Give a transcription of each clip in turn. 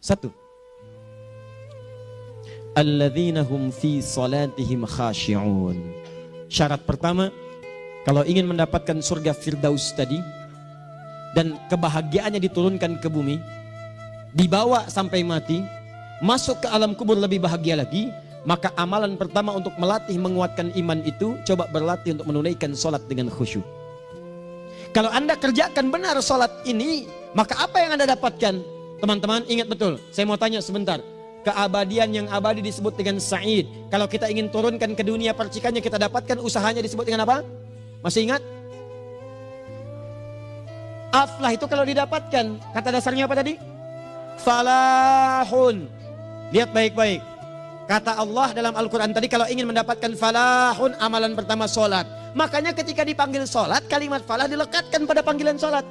Satu, alladzina hum fi salatihim khashi'un. Syarat pertama, kalau ingin mendapatkan surga Firdaus tadi dan kebahagiaannya diturunkan ke bumi, dibawa sampai mati, masuk ke alam kubur lebih bahagia lagi, maka amalan pertama untuk melatih menguatkan iman itu, coba berlatih untuk menunaikan sholat dengan khusyuk. Kalau Anda kerjakan benar sholat ini, maka apa yang Anda dapatkan? Teman-teman ingat betul, saya mau tanya sebentar. Keabadian yang abadi disebut dengan sa'id. Kalau kita ingin turunkan ke dunia percikannya, kita dapatkan usahanya disebut dengan apa? Masih ingat? Aflah itu kalau didapatkan, kata dasarnya apa tadi? Falahun. Lihat baik-baik. Kata Allah dalam Al-Quran tadi, kalau ingin mendapatkan falahun, amalan pertama sholat. Makanya ketika dipanggil sholat, kalimat falah dilekatkan pada panggilan sholat.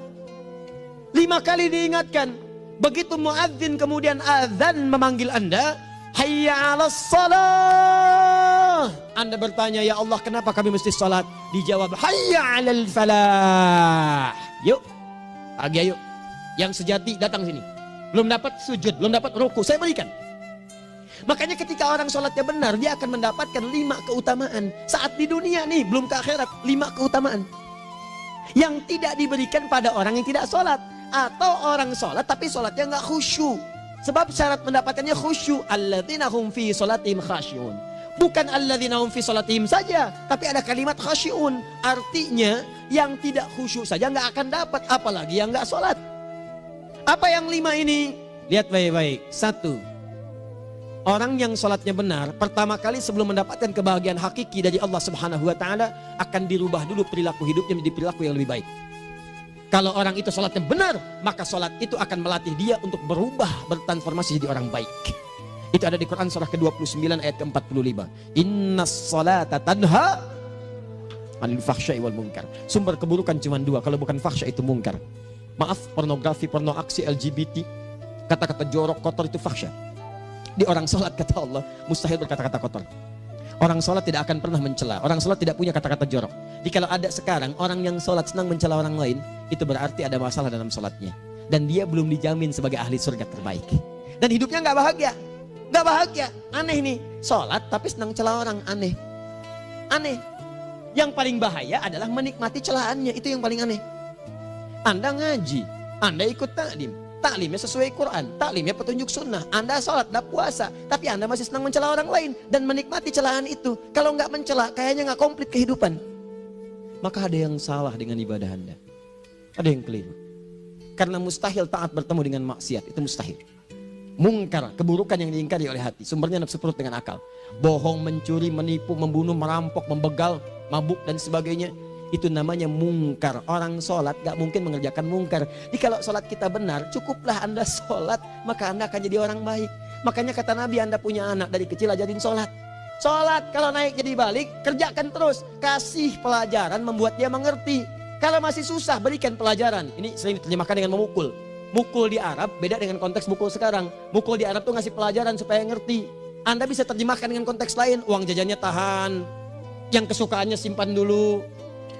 5 kali diingatkan. Begitu muadzin kemudian azan memanggil Anda, hayya 'alas shalah. Anda bertanya, ya Allah kenapa kami mesti sholat? Dijawab, hayya 'alal falah. Yuk, pagi ayo. Yang sejati datang sini. Belum dapat sujud, belum dapat ruku, saya berikan. Makanya ketika orang sholatnya benar, dia akan mendapatkan 5 keutamaan. Saat di dunia nih, belum ke akhirat, 5 keutamaan yang tidak diberikan pada orang yang tidak sholat. Atau orang sholat tapi sholatnya nggak khusyuk. Sebab syarat mendapatkannya khusyuk. Alladzina hum fi sholatihim khasyi'un. Bukan alladzina hum fi sholatihim saja, tapi ada kalimat khasyi'un. Artinya yang tidak khusyuk saja nggak akan dapat, apalagi yang nggak sholat. Apa yang 5 ini? Lihat baik-baik. 1, orang yang sholatnya benar, pertama kali sebelum mendapatkan kebahagiaan hakiki dari Allah Subhanahu wa Ta'ala, akan dirubah dulu perilaku hidupnya menjadi perilaku yang lebih baik. Kalau orang itu sholatnya benar, maka sholat itu akan melatih dia untuk berubah, bertransformasi jadi orang baik. Itu ada di Quran surah ke-29 ayat ke-45. Innas sholata tanha anil fahsya'i wal munkar. Sumber keburukan cuma 2, kalau bukan fahsya itu munkar. Maaf, pornografi, porno aksi, LGBT, kata-kata jorok, kotor itu fahsya. Di orang sholat kata Allah, mustahil berkata-kata kotor. Orang sholat tidak akan pernah mencela. Orang sholat tidak punya kata-kata jorok. Jadi kalau ada sekarang orang yang sholat senang mencela orang lain, itu berarti ada masalah dalam sholatnya. Dan dia belum dijamin sebagai ahli surga terbaik. Dan hidupnya nggak bahagia. Nggak bahagia. Aneh nih. Sholat tapi senang celah orang. Aneh. Aneh. Yang paling bahaya adalah menikmati celahannya. Itu yang paling aneh. Anda ngaji. Anda ikut taklim. Taklimnya sesuai Quran, taklimnya petunjuk sunnah. Anda sholat, Anda puasa, tapi Anda masih senang mencela orang lain dan menikmati celahan itu. Kalau nggak mencela, kayaknya nggak komplit kehidupan. Maka ada yang salah dengan ibadah Anda. Ada yang keliru. Karena mustahil taat bertemu dengan maksiat, itu mustahil. Mungkar, keburukan yang diingkari oleh hati, sumbernya nafsu perut dengan akal. Bohong, mencuri, menipu, membunuh, merampok, membegal, mabuk dan sebagainya. Itu namanya mungkar. Orang sholat gak mungkin mengerjakan mungkar. Jadi kalau sholat kita benar, cukuplah Anda sholat, maka Anda akan jadi orang baik. Makanya kata Nabi, Anda punya anak dari kecil ajarin sholat. Sholat kalau naik jadi balik, kerjakan terus. Kasih pelajaran membuat dia mengerti. Kalau masih susah, berikan pelajaran. Ini sering diterjemahkan dengan memukul. Mukul di Arab beda dengan konteks mukul sekarang. Mukul di Arab tuh ngasih pelajaran supaya ngerti. Anda bisa terjemahkan dengan konteks lain. Uang jajannya tahan, yang kesukaannya simpan dulu.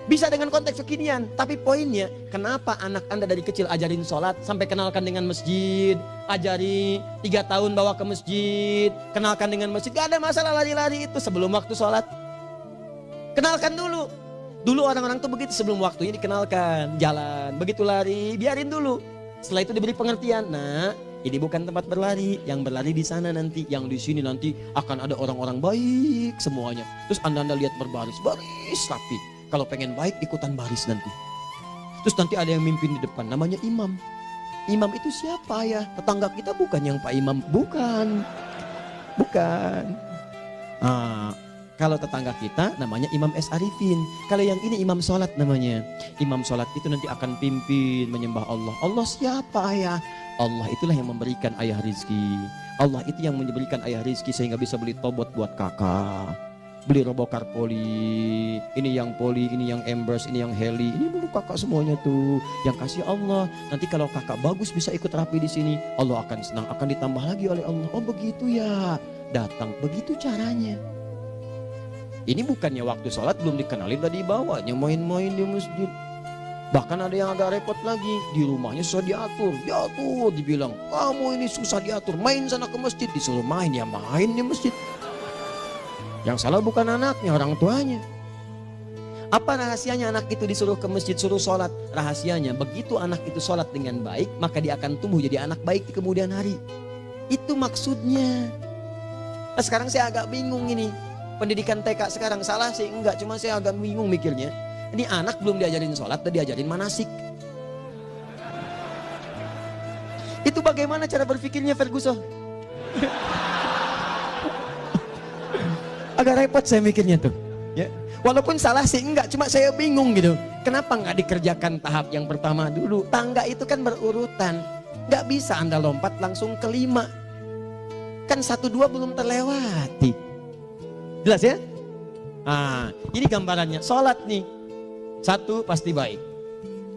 Bisa dengan konteks kekinian, tapi poinnya kenapa anak Anda dari kecil ajarin sholat sampai kenalkan dengan masjid, ajari 3 tahun bawa ke masjid, kenalkan dengan masjid, gak ada masalah lari-lari itu sebelum waktu sholat. Kenalkan dulu. Dulu orang-orang tuh begitu, sebelum waktunya dikenalkan, jalan, begitu lari, biarin dulu. Setelah itu diberi pengertian, nah ini bukan tempat berlari, yang berlari di sana nanti, yang di sini nanti akan ada orang-orang baik semuanya. Terus Anda lihat berbaris, baris rapi. Kalau pengen baik ikutan baris nanti. Terus nanti ada yang mimpin di depan, namanya imam. Imam itu siapa ya? Tetangga kita bukan yang Pak Imam, bukan. Bukan. Kalau tetangga kita namanya Imam S. Arifin. Kalau yang ini imam sholat namanya. Imam sholat itu nanti akan pimpin menyembah Allah. Allah siapa ya? Allah itulah yang memberikan ayah rizki. Allah itu yang memberikan ayah rizki sehingga bisa beli tobot buat kakak. Beli robokar poli, ini yang poli, ini yang embers, ini yang heli, ini dulu kakak semuanya tuh yang kasih Allah. Nanti kalau kakak bagus bisa ikut rapi di sini, Allah akan senang, akan ditambah lagi oleh Allah. Oh begitu ya, datang begitu caranya. Ini bukannya waktu sholat belum dikenalin tadi bawanya main-main di masjid. Bahkan ada yang agak repot lagi, di rumahnya susah diatur, dibilang, kamu ini susah diatur, main sana ke masjid, disuruh main, ya main di masjid. Yang salah bukan anaknya, orang tuanya. Apa rahasianya anak itu disuruh ke masjid, suruh sholat? Rahasianya, begitu anak itu sholat dengan baik, maka dia akan tumbuh jadi anak baik di kemudian hari. Itu maksudnya. Nah, sekarang saya agak bingung ini, pendidikan TK sekarang salah sih? Enggak, cuma saya agak bingung mikirnya. Ini anak belum diajarin sholat, udah diajarin manasik. Itu bagaimana cara berpikirnya Ferguson? Agak repot saya mikirnya tuh. Ya. Walaupun salah sih enggak, cuma saya bingung gitu. Kenapa nggak dikerjakan tahap yang pertama dulu? Tangga itu kan berurutan. Nggak bisa Anda lompat langsung ke 5. Kan 1, 2 belum terlewati. Jelas ya? Nah, ini gambarannya. Sholat nih. 1 pasti baik.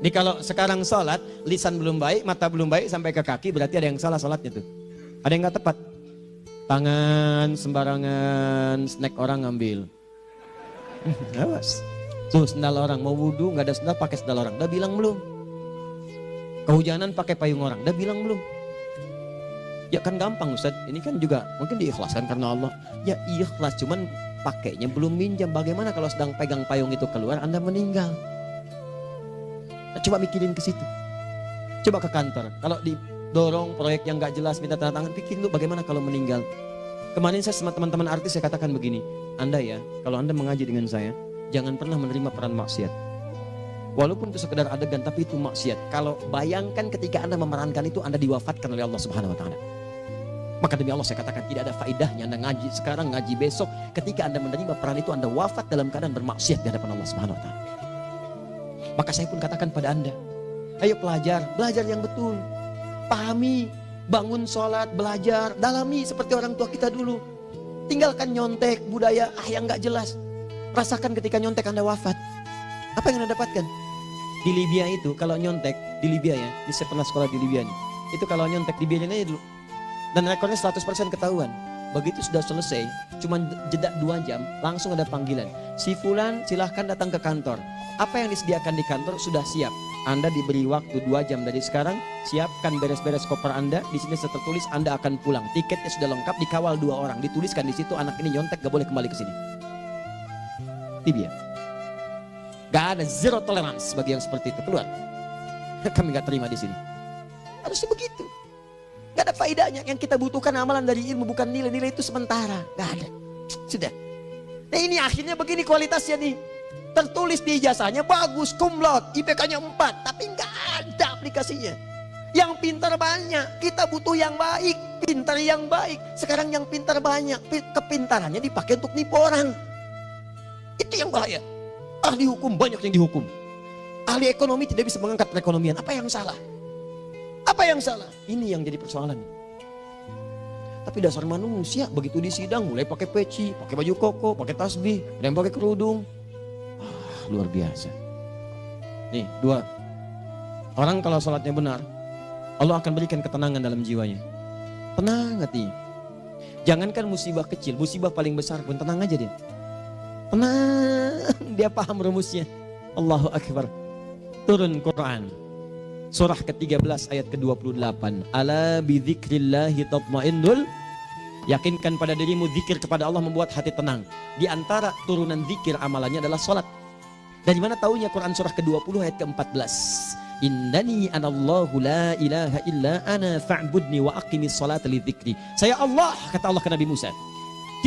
Jadi kalau sekarang sholat, lisan belum baik, mata belum baik, sampai ke kaki, berarti ada yang salah sholatnya tuh. Ada yang nggak tepat. Tangan sembarangan, snack orang ngambil. Awas. Tuh sendal orang, mau wudhu nggak ada sendal, pakai sendal orang. Udah bilang belum? Kehujanan pakai payung orang. Udah bilang belum? Ya kan gampang Ustaz. Ini kan juga mungkin diikhlaskan karena Allah. Ya ikhlas, cuman pakainya belum minjam. Bagaimana kalau sedang pegang payung itu keluar, Anda meninggal? Nah, coba mikirin ke situ. Coba ke kantor. Kalau didorong proyek yang nggak jelas, minta tanda tangan, pikirin dulu bagaimana kalau meninggal. Kemarin saya sama teman-teman artis saya katakan begini, Anda ya, kalau Anda mengaji dengan saya, jangan pernah menerima peran maksiat. Walaupun itu sekedar adegan, tapi itu maksiat. Kalau bayangkan ketika Anda memerankan itu, Anda diwafatkan oleh Allah Subhanahu Wa Taala. Maka demi Allah saya katakan tidak ada faedahnya Anda ngaji sekarang, ngaji besok. Ketika Anda menerima peran itu, Anda wafat dalam keadaan bermaksiat di hadapan Allah Subhanahu Wa Taala. Maka saya pun katakan pada Anda, ayo belajar yang betul, pahami, bangun sholat, belajar, dalami seperti orang tua kita dulu. Tinggalkan nyontek, budaya yang gak jelas. Rasakan ketika nyontek Anda wafat. Apa yang Anda dapatkan? Di Libya itu kalau nyontek, di Libya ya, saya pernah sekolah di Libya nih. Itu kalau nyontek dibiarin aja dulu. Dan rekornya 100% ketahuan. Begitu sudah selesai, cuma jeda 2 jam, langsung ada panggilan. Si Fulan silahkan datang ke kantor. Apa yang disediakan di kantor sudah siap. Anda diberi waktu 2 jam dari sekarang, siapkan beres-beres koper Anda. Di sini tertulis Anda akan pulang. Tiketnya sudah lengkap, dikawal 2 orang. Dituliskan di situ anak ini nyontek gak boleh kembali ke sini. Libya. Gak ada zero tolerance bagi yang seperti itu, keluar. Kami gak terima di sini. Harusnya begitu. Gak ada faedahnya. Yang kita butuhkan amalan dari ilmu, bukan nilai-nilai itu sementara. Gak ada. Sudah. Nah ini akhirnya begini kualitasnya nih. Tertulis di ijazahnya bagus, cum laude, IPK-nya 4, tapi nggak ada aplikasinya. Yang pintar banyak, kita butuh yang baik, pintar yang baik. Sekarang yang pintar banyak, kepintarannya dipakai untuk nipu orang. Itu yang bahaya. Ahli hukum banyak yang dihukum. Ahli ekonomi tidak bisa mengangkat perekonomian. Apa yang salah? Apa yang salah? Ini yang jadi persoalan. Tapi dasar manusia begitu di sidang mulai pakai peci, pakai baju koko, pakai tasbih, ada yang pakai kerudung. Luar biasa. Nih 2. Orang kalau sholatnya benar, Allah akan berikan ketenangan dalam jiwanya. Tenang hatinya. Jangankan musibah kecil, musibah paling besar pun tenang aja dia. Tenang, dia paham rumusnya. Allahu Akbar. Turun Quran. Surah ke-13 ayat ke-28. Ala bidzikrillahi tatmainnul. Yakinkan pada dirimu, zikir kepada Allah membuat hati tenang. Di antara turunan zikir amalannya adalah sholat. Dari mana taunya? Quran surah ke-20 ayat ke-14. Innani anallahu la ilaha illa ana fa'budni wa aqimis salata li dzikri. Saya Allah, kata Allah ke Nabi Musa.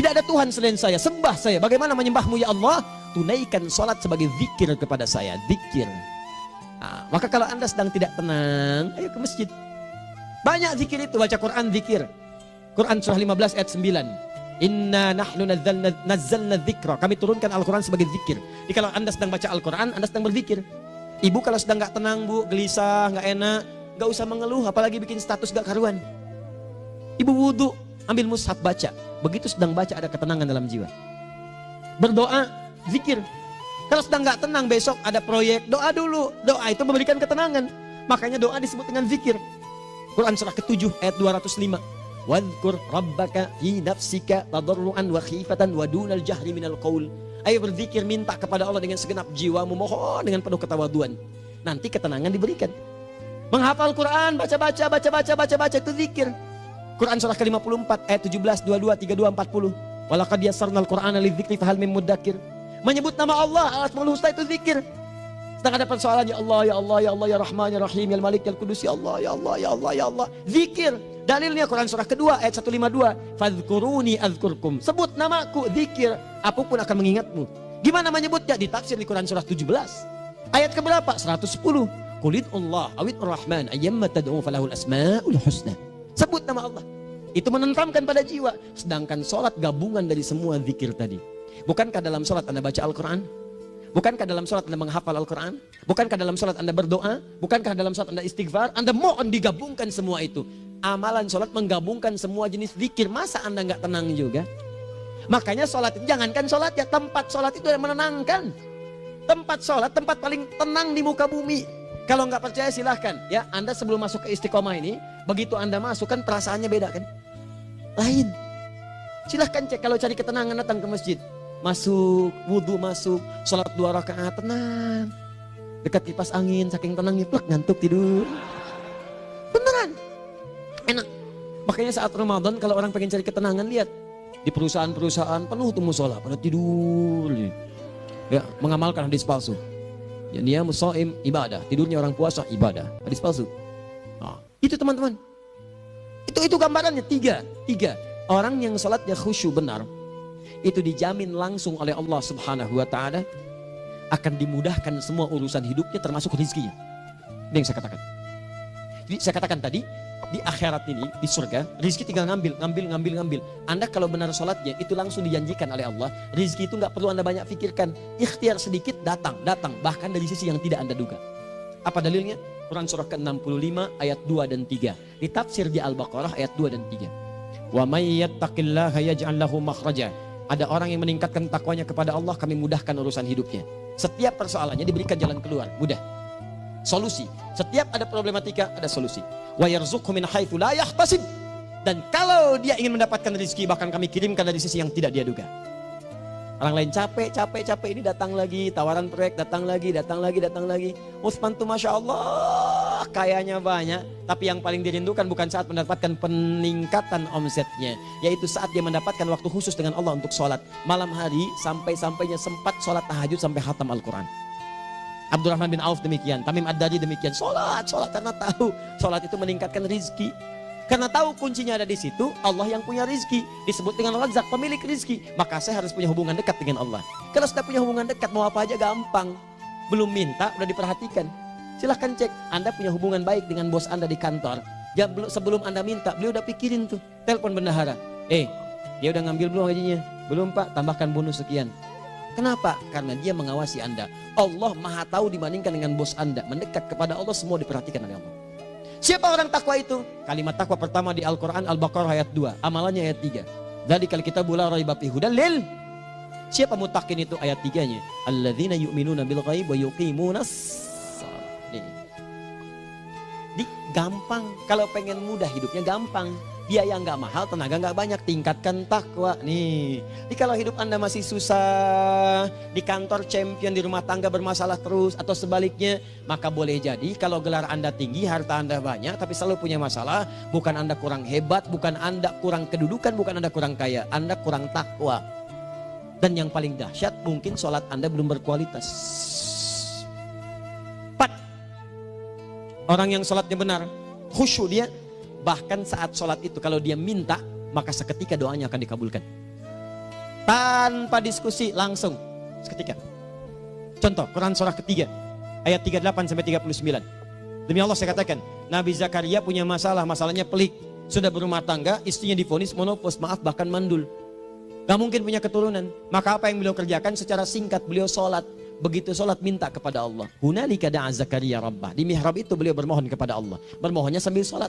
Tidak ada Tuhan selain saya, sembah saya. Bagaimana menyembahmu ya Allah? Tunaikan salat sebagai zikir kepada saya, zikir. Nah, maka kalau Anda sedang tidak tenang, ayo ke masjid. Banyak zikir itu, baca Quran zikir. Quran surah 15 ayat 9. Inna nahnu nazzalna dzikra. Kami turunkan Al-Quran sebagai zikir. Jadi kalau Anda sedang baca Al-Quran, Anda sedang berzikir. Ibu kalau sedang gak tenang bu, gelisah, gak enak, gak usah mengeluh, apalagi bikin status gak karuan. Ibu wudhu, ambil mushaf baca. Begitu sedang baca ada ketenangan dalam jiwa. Berdoa, zikir. Kalau sedang gak tenang besok ada proyek, doa dulu. Doa itu memberikan ketenangan. Makanya doa disebut dengan zikir. Quran surah ke-7 ayat 205. Wadhkur rabbaka fi nafsika tadarruan wa khifatan wa dunal jahri minal qaul. Ayo berzikir, minta kepada Allah dengan segenap jiwamu, mohon dengan penuh ketawaduan. nanti ketenangan diberikan. Menghafal Quran, baca itu zikir. Quran surah ke-54 ayat 17, 22, 32, 40. Walaqad yassarnal Qur'ana lidzikri fahal mim muddakir. Menyebut nama Allah, Al-Asmaul Husna itu zikir. Sedang ada persoalan, ya Allah, ya Allah, ya Allah, ya Rahman, ya Rahim, ya Malik, ya Qudus, ya Allah, ya Allah, ya Allah, ya Allah. Zikir. Dalilnya Quran surah kedua ayat 152. Fadhkuruni azkurkum. Sebut namaku, zikir. Apapun akan mengingatmu. Gimana menyebutnya? Ditafsir di Quran surah 17. Ayat keberapa? 110. Qulid Allah awid Rahman ayyamma tad'u falahul asmaul husna. Sebut nama Allah. Itu menenteramkan pada jiwa. Sedangkan sholat gabungan dari semua zikir tadi. Bukankah dalam sholat Anda baca Al-Quran? Bukankah dalam sholat Anda menghafal Al-Quran? Bukankah dalam sholat Anda berdoa? Bukankah dalam sholat Anda istighfar? Anda mohon digabungkan semua itu. Amalan sholat menggabungkan semua jenis zikir. Masa Anda nggak tenang juga? Makanya sholat itu, jangankan sholat ya, tempat sholat itu yang menenangkan. Tempat sholat, tempat paling tenang di muka bumi. Kalau nggak percaya silahkan ya, Anda sebelum masuk ke Istiqomah ini, begitu Anda masuk kan perasaannya beda kan? Lain. Silahkan cek, kalau cari ketenangan datang ke masjid. Masuk, wudhu masuk, sholat 2 rakaat tenang. Dekat kipas angin, saking tenangnya plek ngantuk tidur. Beneran. Enak. Makanya saat Ramadan kalau orang pengen cari ketenangan, lihat. Di perusahaan-perusahaan penuh tuh musola, pada tidur. Ya, mengamalkan hadis palsu. Ya, dia musoim ibadah, tidurnya orang puasa ibadah, hadis palsu. Nah, itu teman-teman. Itu gambarannya tiga. Orang yang salatnya khusyuk benar, itu dijamin langsung oleh Allah Subhanahu wa taala akan dimudahkan semua urusan hidupnya termasuk rezekinya. Ini yang saya katakan. Jadi saya katakan tadi, di akhirat ini, di surga, rezeki tinggal ngambil. Anda kalau benar sholatnya, itu langsung dijanjikan oleh Allah. Rezeki itu nggak perlu Anda banyak pikirkan. Ikhtiar sedikit, datang. Bahkan dari sisi yang tidak Anda duga. Apa dalilnya? Quran surah ke-65 ayat 2 dan 3. Ditafsir di Al-Baqarah ayat 2 dan 3. Wa may yattaqillaha yaj'al lahu makhraja. Ada orang yang meningkatkan takwanya kepada Allah, kami mudahkan urusan hidupnya. Setiap persoalannya diberikan jalan keluar, mudah. Solusi. Setiap ada problematika, ada solusi. Wa yarzuqhu min haitsu la yahtasib. Dan kalau dia ingin mendapatkan rezeki, bahkan kami kirimkan dari sisi yang tidak dia duga. Orang lain capek ini datang lagi, tawaran proyek datang lagi. Utsman tuh Masya Allah kayanya banyak, tapi yang paling dirindukan bukan saat mendapatkan peningkatan omsetnya, yaitu saat dia mendapatkan waktu khusus dengan Allah untuk sholat malam hari, sampai-sampainya sempat sholat tahajud sampai khatam Al-Quran. Abdurrahman bin Auf demikian, Tamim Ad-Dari demikian, sholat karena tahu sholat itu meningkatkan rizki. Karena tahu kuncinya ada di situ, Allah yang punya rizki. Disebut dengan Razak, pemilik rizki. Maka saya harus punya hubungan dekat dengan Allah. Kalau sudah punya hubungan dekat, mau apa aja gampang. Belum minta, udah diperhatikan. Silahkan cek, Anda punya hubungan baik dengan bos Anda di kantor. Ya, sebelum Anda minta, beliau udah pikirin tuh. Telepon bendahara. Dia udah ngambil belum gajinya? Belum Pak, tambahkan bonus sekian. Kenapa? Karena dia mengawasi Anda. Allah maha tahu dibandingkan dengan bos Anda. Mendekat kepada Allah, semua diperhatikan oleh Allah. Siapa orang takwa itu? Kalimat takwa pertama di Al-Quran Al-Baqarah ayat 2. Amalannya ayat 3. Dzalikal kitabu la raiba fihi hudal lil. Siapa mutakin itu? Ayat 3-nya. Alladzina yu'minuna bil ghaib wa yuqimunas shalah. Gampang. Kalau pengen mudah hidupnya gampang. Biaya nggak mahal, tenaga nggak banyak, tingkatkan takwa nih. Jadi kalau hidup Anda masih susah, di kantor champion, di rumah tangga bermasalah terus, atau sebaliknya, maka boleh jadi kalau gelar Anda tinggi, harta Anda banyak, tapi selalu punya masalah, bukan Anda kurang hebat, bukan Anda kurang kedudukan, bukan Anda kurang kaya, Anda kurang takwa. Dan yang paling dahsyat, mungkin sholat Anda belum berkualitas. 4. Orang yang sholatnya benar, khusyuk dia, bahkan saat sholat itu kalau dia minta, maka seketika doanya akan dikabulkan. Tanpa diskusi, langsung seketika. Contoh, Quran surah ketiga ayat 38-39. Demi Allah saya katakan, Nabi Zakaria punya masalahnya pelik. Sudah berumah tangga, istrinya divonis monopause, maaf bahkan mandul. Gak mungkin punya keturunan. Maka apa yang beliau kerjakan? Secara singkat beliau sholat. Begitu sholat minta kepada Allah. Hunalika da'a Zakaria rabbah. Di mihrab itu beliau bermohon kepada Allah. Bermohonnya sambil sholat.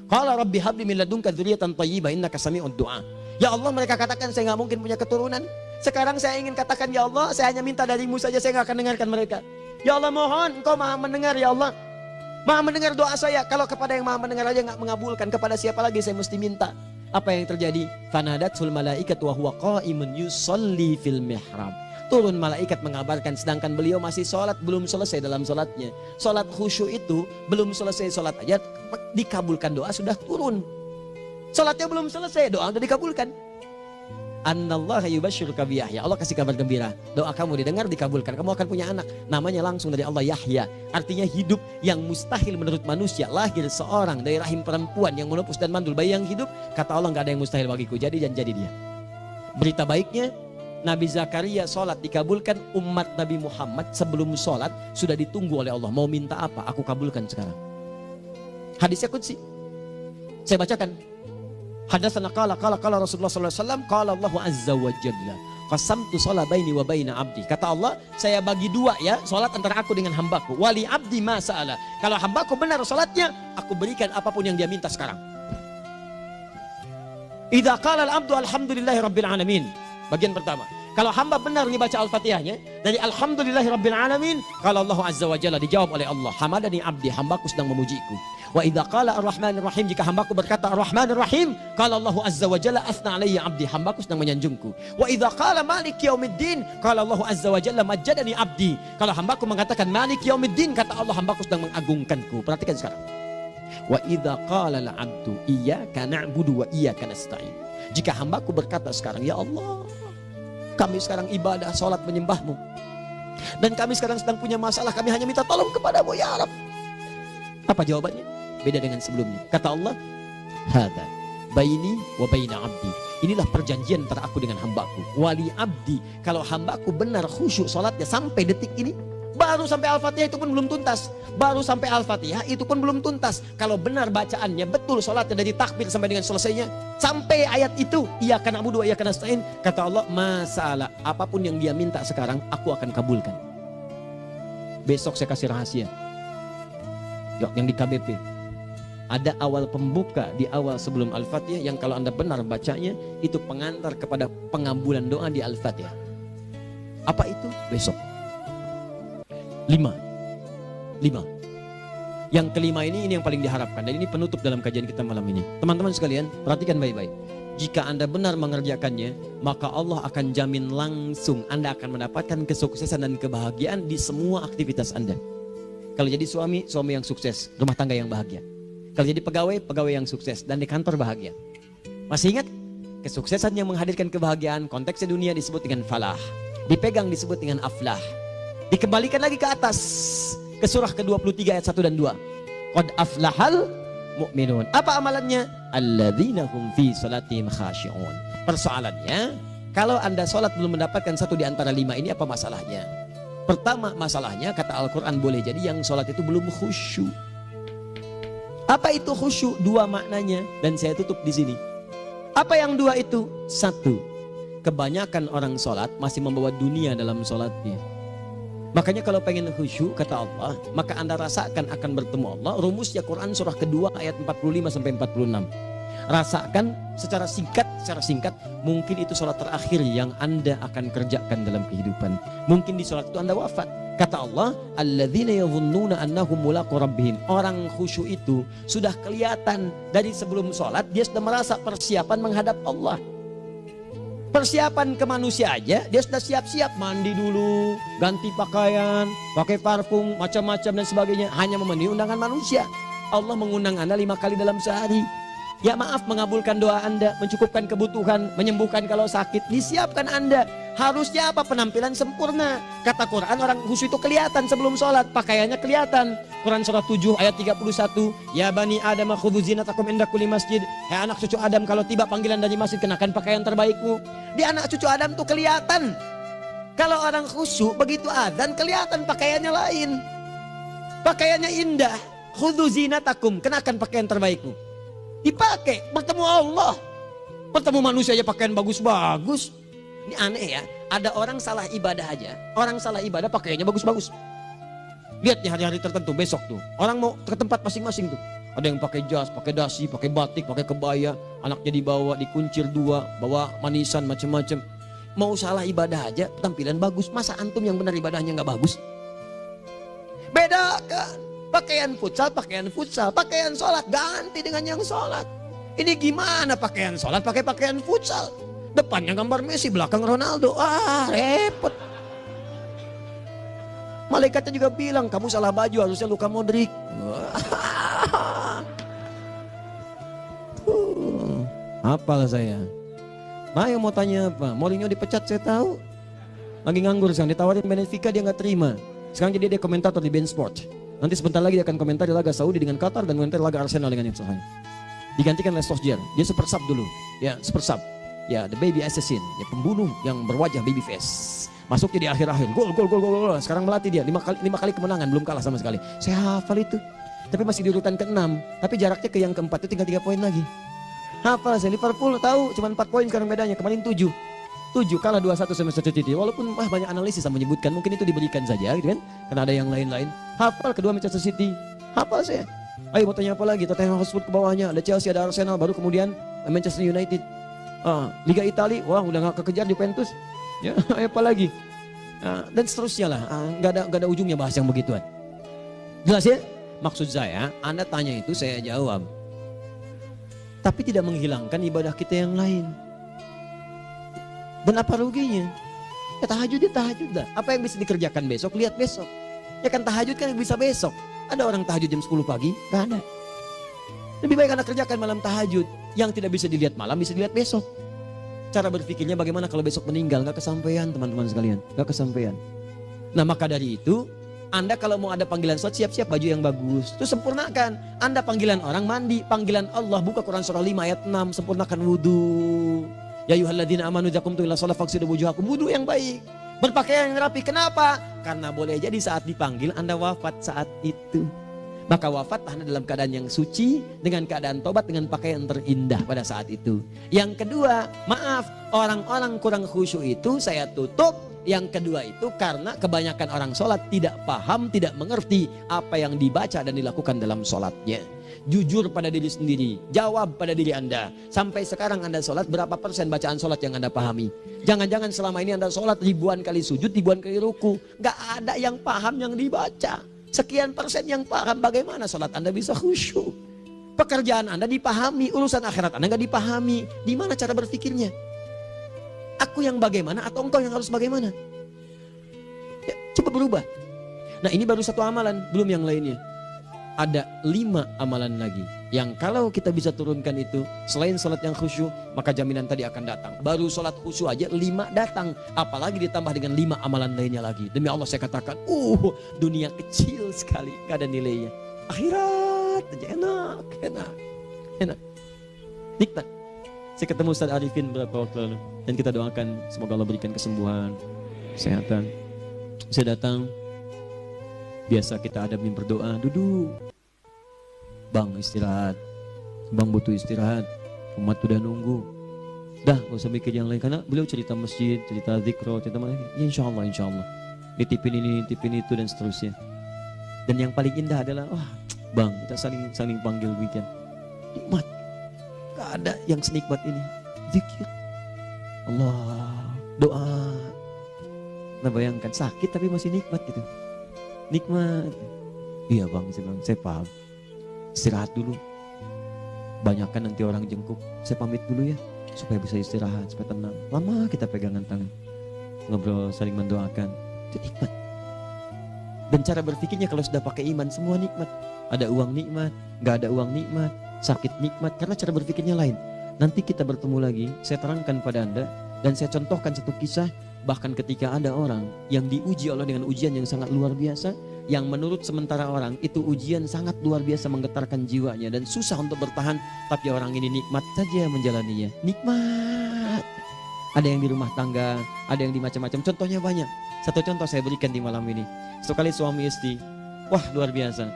Qala rabbi habli min ladunka dzurriyyatan thayyibah innaka sami'ud du'a. Ya Allah, mereka katakan saya nggak mungkin punya keturunan. Sekarang saya ingin katakan, ya Allah, saya hanya minta darimu saja, saya nggak akan dengarkan mereka. Ya Allah, mohon Engkau maha mendengar, ya Allah. Maha mendengar doa saya. Kalau kepada yang maha mendengar aja nggak mengabulkan, kepada siapa lagi saya mesti minta? Apa yang terjadi? Fanadatul malaikatu wa huwa qa'imun yusalli fil mihrab. turun malaikat mengabarkan, sedangkan beliau masih sholat, belum selesai dalam sholatnya. Sholat khusyuk itu belum selesai sholat aja dikabulkan, doa sudah turun. Sholatnya belum selesai, doa sudah dikabulkan. Annallaha yubashshiruka bi Yahya. Allah kasih kabar gembira. Doa kamu didengar, dikabulkan. Kamu akan punya anak. Namanya langsung dari Allah, Yahya. Artinya hidup yang mustahil menurut manusia. Lahir seorang dari rahim perempuan yang menepus dan mandul, bayi yang hidup. Kata Allah, nggak ada yang mustahil bagiku. Jadi dan jadi dia. Berita baiknya, Nabi Zakaria sholat dikabulkan. Umat Nabi Muhammad sebelum sholat sudah ditunggu oleh Allah. Mau minta apa? Aku kabulkan sekarang. Hadisnya qudsi. Saya bacakan. Hadatsana qala Rasulullah sallallahu alaihi wasallam qala Allahu azza wa jalla qasamtu shalah baini wa baina abdi. Kata Allah, saya bagi dua ya salat antara aku dengan hambaku. Wali abdi ma sa'ala. Kalau hambaku benar salatnya, aku berikan apapun yang dia minta sekarang. Idza qala al-abdu alhamdulillahi rabbil alamin. Bagian pertama. Kalau hamba benar membaca Al-Fatihahnya dari alhamdulillahi rabbil alamin, kalau Allah azza wa jalla dijawab oleh Allah, hamadani abdi, hambaku sedang memujiku. Wa idza qala ar-rahmanir rahim, jika hambaku berkata ar-rahmanir rahim, kalau Allah azza wa jalla asna alayya abdi, hambaku sedang menyanjungku. Wa idza qala maliki yaumiddin, kalau Allah azza wa jalla majjadani abdi, kalau hambaku mengatakan maliki yaumiddin, kata Allah hambaku sedang mengagungkanku. Perhatikan sekarang. Wa idza qala al-'abdu iyyaka na'budu wa iyyaka nasta'in, jika hambaku berkata sekarang, ya Allah, kami sekarang ibadah, sholat menyembahmu, dan kami sekarang sedang punya masalah, kami hanya minta tolong kepadamu ya Rabb. Apa jawabannya? Beda dengan sebelumnya. Kata Allah, hadza baini wa baina abdi. Inilah perjanjian antara aku dengan hambaku. Wali abdi, kalau hambaku benar khusyuk sholatnya sampai detik ini, baru sampai Al-Fatihah itu pun belum tuntas. Baru sampai Al-Fatihah itu pun belum tuntas. Kalau benar bacaannya, betul sholatnya dari takbir sampai dengan selesainya, sampai ayat itu, iyyaka na'budu wa iyyaka nasta'in, kata Allah, masalah apapun yang dia minta sekarang, aku akan kabulkan. Besok saya kasih rahasia. Yang di KBP. Ada awal pembuka di awal sebelum Al-Fatihah yang kalau Anda benar bacanya, itu pengantar kepada pengabulan doa di Al-Fatihah. Apa itu? Besok. 5. Yang kelima ini yang paling diharapkan, dan ini penutup dalam kajian kita malam ini. Teman-teman sekalian, perhatikan baik-baik. Jika Anda benar mengerjakannya, maka Allah akan jamin langsung Anda akan mendapatkan kesuksesan dan kebahagiaan di semua aktivitas Anda. Kalau jadi suami, suami yang sukses, rumah tangga yang bahagia. Kalau jadi pegawai, pegawai yang sukses, dan di kantor bahagia. Masih ingat? Kesuksesan yang menghadirkan kebahagiaan, konteksnya dunia disebut dengan falah. Dipegang disebut dengan aflah. Dikembalikan lagi ke atas, ke surah ke-23 ayat 1 dan 2. Qad aflahal mu'minun. Apa amalannya? Alladzina hum fi salatihim khashi'un. Persoalannya, kalau Anda sholat belum mendapatkan satu di antara 5 ini, apa masalahnya? Pertama masalahnya, kata Al-Quran, boleh jadi yang sholat itu belum khusyuk. Apa itu khusyuk? 2 maknanya, dan saya tutup di sini. Apa yang 2 itu? 1, kebanyakan orang sholat masih membawa dunia dalam sholatnya. Makanya kalau pengen khusyuk, kata Allah, maka Anda rasakan akan bertemu Allah. Rumusnya Quran surah kedua ayat 45 sampai 46. Rasakan secara singkat, mungkin itu sholat terakhir yang Anda akan kerjakan dalam kehidupan. Mungkin di sholat itu Anda wafat. Kata Allah, alladzina yadhunnuna annahum mulaqu rabbihim. Orang khusyuk itu sudah kelihatan dari sebelum sholat, dia sudah merasa persiapan menghadap Allah. Persiapan ke manusia aja, dia sudah siap-siap, mandi dulu, ganti pakaian, pakai parfum, macam-macam dan sebagainya, hanya memenuhi undangan manusia. Allah mengundang Anda 5 kali dalam sehari. Ya maaf, mengabulkan doa Anda, mencukupkan kebutuhan, menyembuhkan kalau sakit, disiapkan Anda. Harusnya apa? Penampilan sempurna. Kata Quran, orang khusyuk itu kelihatan sebelum sholat, pakaiannya kelihatan. Quran surah 7 ayat 31, ya bani Adam khudzu zinatakum inda kulli masjid. Hai anak cucu Adam, kalau tiba panggilan dari masjid, kenakan pakaian terbaikmu. Di anak cucu Adam tuh kelihatan. Kalau orang khusyuk begitu azan kelihatan pakaiannya lain. Pakaiannya indah. Khudzu zinatakum, kenakan pakaian terbaikmu. Dipakai, bertemu Allah. Bertemu manusia aja pakaian bagus-bagus. Ini aneh ya, ada orang salah ibadah aja. Orang salah ibadah pakaiannya bagus-bagus. Lihat nih hari-hari tertentu, besok tuh. Orang mau ke tempat masing-masing tuh. Ada yang pakai jas, pakai dasi, pakai batik, pakai kebaya. Anaknya dibawa, dikuncir 2, bawa manisan macam-macam. Mau salah ibadah aja, tampilan bagus. Masa antum yang benar ibadahnya nggak bagus? Bedakan. Pakaian futsal, pakaian sholat, ganti dengan yang sholat. Ini gimana pakaian sholat pakai pakaian futsal? Depannya gambar Messi, belakang Ronaldo. Repot. Malaikatnya juga bilang, kamu salah baju, harusnya Luka Modric. Apalah saya. Nah, yang mau tanya apa? Mourinho dipecat saya tahu. Lagi nganggur sekarang, ditawarin Benfica dia nggak terima. Sekarang jadi dia komentator di beIN Sport. Nanti sebentar lagi dia akan komentar di laga Saudi dengan Qatar dan komentar laga Arsenal dengan Israel. Digantikan oleh Solskjaer. Dia super sub dulu. Ya, super sub. Ya, the baby assassin, ya pembunuh yang berwajah baby face. Masuknya di akhir-akhir, gol. Sekarang melatih dia, 5 kali kemenangan, belum kalah sama sekali. Saya hafal itu. Tapi masih di urutan ke-6. Tapi jaraknya ke yang ke-4 itu tinggal 3 poin lagi. Hafal saya, Liverpool tahu cuma 4 poin sekarang bedanya. Kemarin 7 kalah 2-1 sama Manchester City. Walaupun banyak analisis yang menyebutkan mungkin itu diberikan saja gitu kan. Karena ada yang lain-lain. Hafal kedua Manchester City. Hafal saya. Ayo mau tanya apa lagi? Tottenham Hotspur ke bawahnya. Ada Chelsea, ada Arsenal, baru kemudian Manchester United. Liga Italia, wah udah gak kekejar Juventus. Ya, apa lagi? Dan seterusnya lah. Gak ada ujungnya bahas yang begituan. Jelas ya? Maksud saya, Anda tanya itu saya jawab. Tapi tidak menghilangkan ibadah kita yang lain. Dan apa ruginya? Ya tahajud dah. Apa yang bisa dikerjakan besok, lihat besok. Ya kan tahajud kan bisa besok. Ada orang tahajud jam 10 pagi? Gak ada. Lebih baik Anda kerjakan malam tahajud. Yang tidak bisa dilihat malam, bisa dilihat besok. Cara berpikirnya bagaimana kalau besok meninggal? Gak kesampaian teman-teman sekalian. Gak kesampaian. Nah maka dari itu, Anda kalau mau ada panggilan sholat, siap-siap baju yang bagus. Terus sempurnakan. Anda panggilan orang mandi, panggilan Allah. Buka Quran surah 5 ayat 6. Sempurnakan wudhu. Ya ayyuhalladzina amanu idza qumtum ila shalah faghsilu wujuhakum. Wudhu yang baik. Berpakaian yang rapi. Kenapa? Karena boleh jadi saat dipanggil Anda wafat saat itu. Maka wafat Anda dalam keadaan yang suci, dengan keadaan tobat, dengan pakaian terindah pada saat itu. Yang kedua, maaf, orang-orang kurang khusyuk itu saya tutup. Yang kedua itu karena kebanyakan orang sholat tidak paham, tidak mengerti apa yang dibaca dan dilakukan dalam sholatnya. Jujur pada diri sendiri, jawab pada diri Anda. Sampai sekarang Anda sholat, berapa persen bacaan sholat yang Anda pahami? Jangan-jangan selama ini Anda sholat ribuan kali sujud, ribuan kali ruku. Gak ada yang paham yang dibaca. Sekian persen yang paham, bagaimana sholat Anda bisa khusyuk? Pekerjaan Anda dipahami, urusan akhirat Anda gak dipahami. Di mana cara berpikirnya? Aku yang bagaimana atau engkau yang harus bagaimana? Ya, coba berubah. Nah ini baru satu amalan, belum yang lainnya. Ada 5 amalan lagi. Yang kalau kita bisa turunkan itu, selain sholat yang khusyuk, maka jaminan tadi akan datang. Baru sholat khusyuk aja 5 datang. Apalagi ditambah dengan 5 amalan lainnya lagi. Demi Allah saya katakan, dunia kecil sekali, gak ada nilainya. Akhirat aja enak. Nikmat. Saya ketemu Ustaz Arifin beberapa waktu lalu. Dan kita doakan semoga Allah berikan kesembuhan, kesehatan. Saya datang, biasa kita adabin berdoa, duduk. Bang istirahat, bang butuh istirahat, umat udah nunggu. Dah gak usah mikir yang lain. Karena beliau cerita masjid, cerita zikro, cerita mana. Ya insya Allah. Nitipin ini, nitipin itu dan seterusnya. Dan yang paling indah adalah, bang kita saling panggil weekend. Nikmat. Gak ada yang senikmat ini. Zikir. Allah, doa. Nah bayangkan sakit tapi masih nikmat gitu. Nikmat. Iya bang, saya paham. Istirahat dulu. Banyakkan nanti orang jengkuk. Saya pamit dulu ya. Supaya bisa istirahat, supaya tenang. Lama kita pegangan tangan. Ngobrol, saling mendoakan. Itu nikmat. Dan cara berpikirnya kalau sudah pakai iman, semua nikmat. Ada uang nikmat, gak ada uang nikmat. Sakit nikmat, karena cara berpikirnya lain. Nanti kita bertemu lagi, saya terangkan pada Anda. Dan saya contohkan satu kisah. Bahkan ketika ada orang yang diuji Allah dengan ujian yang sangat luar biasa, yang menurut sementara orang itu ujian sangat luar biasa menggetarkan jiwanya dan susah untuk bertahan, tapi orang ini nikmat saja menjalaninya. Nikmat. Ada yang di rumah tangga, ada yang di macam-macam. Contohnya banyak. Satu contoh saya berikan di malam ini. Sekali suami istri, wah luar biasa.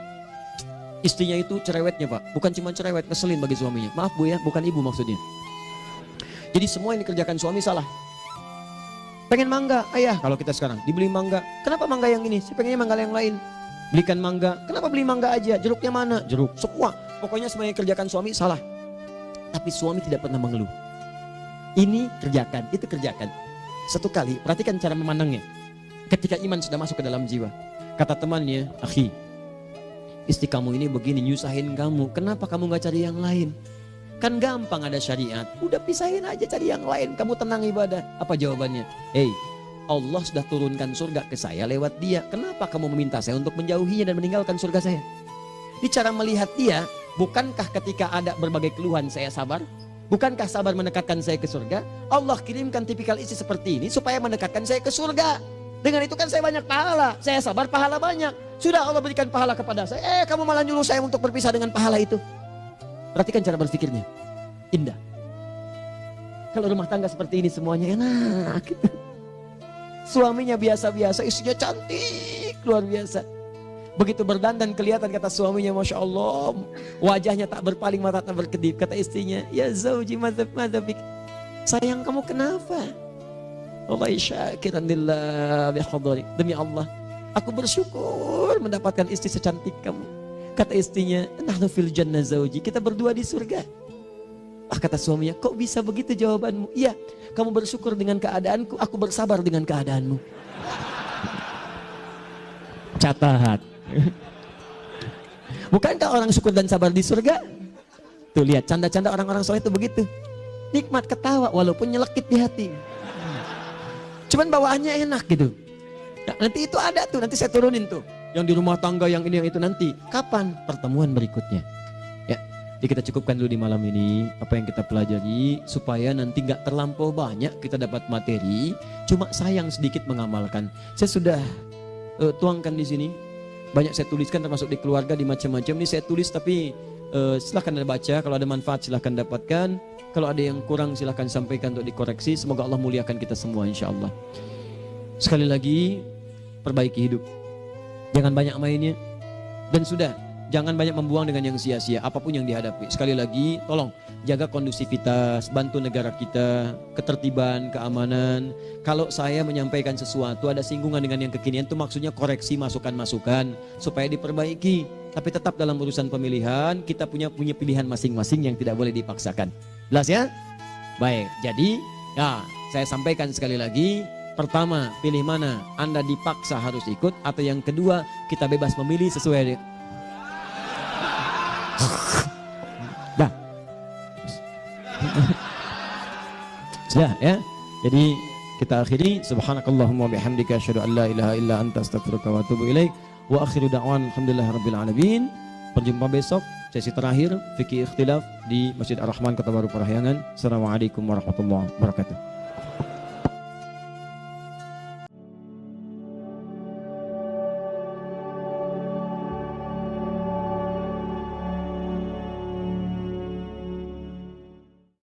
Istrinya itu cerewetnya Pak, bukan cuma cerewet, ngeselin bagi suaminya. Maaf Bu ya, bukan ibu maksudnya. Jadi semua yang dikerjakan suami salah. Pengen mangga, ayah kalau kita sekarang dibeli mangga. Kenapa mangga yang ini? Saya pengennya mangga yang lain. Belikan mangga, kenapa beli mangga aja? Jeruknya mana? Jeruk, semua. Pokoknya semua yang kerjakan suami salah. Tapi suami tidak pernah mengeluh. Ini kerjakan, itu kerjakan. Satu kali, perhatikan cara memandangnya. Ketika iman sudah masuk ke dalam jiwa. Kata temannya, akhi, istri kamu ini begini, nyusahin kamu. Kenapa kamu gak cari yang lain? Kan gampang ada syariat. Udah pisahin aja cari yang lain. Kamu tenang ibadah. Apa jawabannya? Hey, Allah sudah turunkan surga ke saya lewat dia. Kenapa kamu meminta saya untuk menjauhinya dan meninggalkan surga saya? Di cara melihat dia, bukankah ketika ada berbagai keluhan saya sabar? Bukankah sabar mendekatkan saya ke surga? Allah kirimkan tipikal istri seperti ini supaya mendekatkan saya ke surga. Dengan itu kan saya banyak pahala. Saya sabar, pahala banyak. Sudah Allah berikan pahala kepada saya. Kamu malah nyuruh saya untuk berpisah dengan pahala itu. Perhatikan cara berpikirnya. Indah. Kalau rumah tangga seperti ini semuanya enak. Suaminya biasa-biasa, istrinya cantik, luar biasa. Begitu berdandan kelihatan kata suaminya, Masya Allah, wajahnya tak berpaling, mata tak berkedip. Kata istrinya, ya zauji madhabik, sayang kamu kenapa? Wallahi syakiran lillah bihadari. Demi Allah, aku bersyukur mendapatkan istri secantik kamu. Kata istrinya, nahnu fil jannah zauji, kita berdua di surga. Kata suaminya, kok bisa begitu jawabanmu? Iya, kamu bersyukur dengan keadaanku, aku bersabar dengan keadaanmu. Catat. Bukankah orang syukur dan sabar di surga? Tuh lihat, canda-canda orang-orang soleh itu begitu. Nikmat ketawa walaupun nyelekit di hati. Cuman bawaannya enak gitu. Nah, nanti itu ada tuh, nanti saya turunin tuh. Yang di rumah tangga, yang ini, yang itu nanti. Kapan? Pertemuan berikutnya. Jadi kita cukupkan dulu di malam ini apa yang kita pelajari supaya nanti nggak terlampau banyak kita dapat materi, cuma sayang sedikit mengamalkan. Saya sudah tuangkan di sini, banyak saya tuliskan termasuk di keluarga, di macam-macam. Ini saya tulis tapi silahkan Anda baca, kalau ada manfaat silahkan dapatkan, kalau ada yang kurang silahkan sampaikan untuk dikoreksi. Semoga Allah muliakan kita semua insya Allah. Sekali lagi, perbaiki hidup, jangan banyak mainnya, dan sudah. Jangan banyak membuang dengan yang sia-sia, apapun yang dihadapi. Sekali lagi, tolong jaga kondusivitas, bantu negara kita, ketertiban, keamanan. Kalau saya menyampaikan sesuatu, ada singgungan dengan yang kekinian, itu maksudnya koreksi masukan-masukan, supaya diperbaiki. Tapi tetap dalam urusan pemilihan, kita punya pilihan masing-masing yang tidak boleh dipaksakan. Jelas ya? Baik, jadi ya, saya sampaikan sekali lagi. Pertama, pilih mana? Anda dipaksa harus ikut, atau yang kedua, kita bebas memilih sesuai dah. Sudah ya. Jadi kita akhiri, subhanakallahumma bihamdika asyhadu an la ilaha illa anta astaghfiruka wa atubu ilaik. Wa akhiru da'wan alhamdulillahirabbil alamin. Berjumpa besok sesi terakhir fikih ikhtilaf di Masjid Ar-Rahman Kota Baru Parahyangan. Assalamualaikum warahmatullahi wabarakatuh.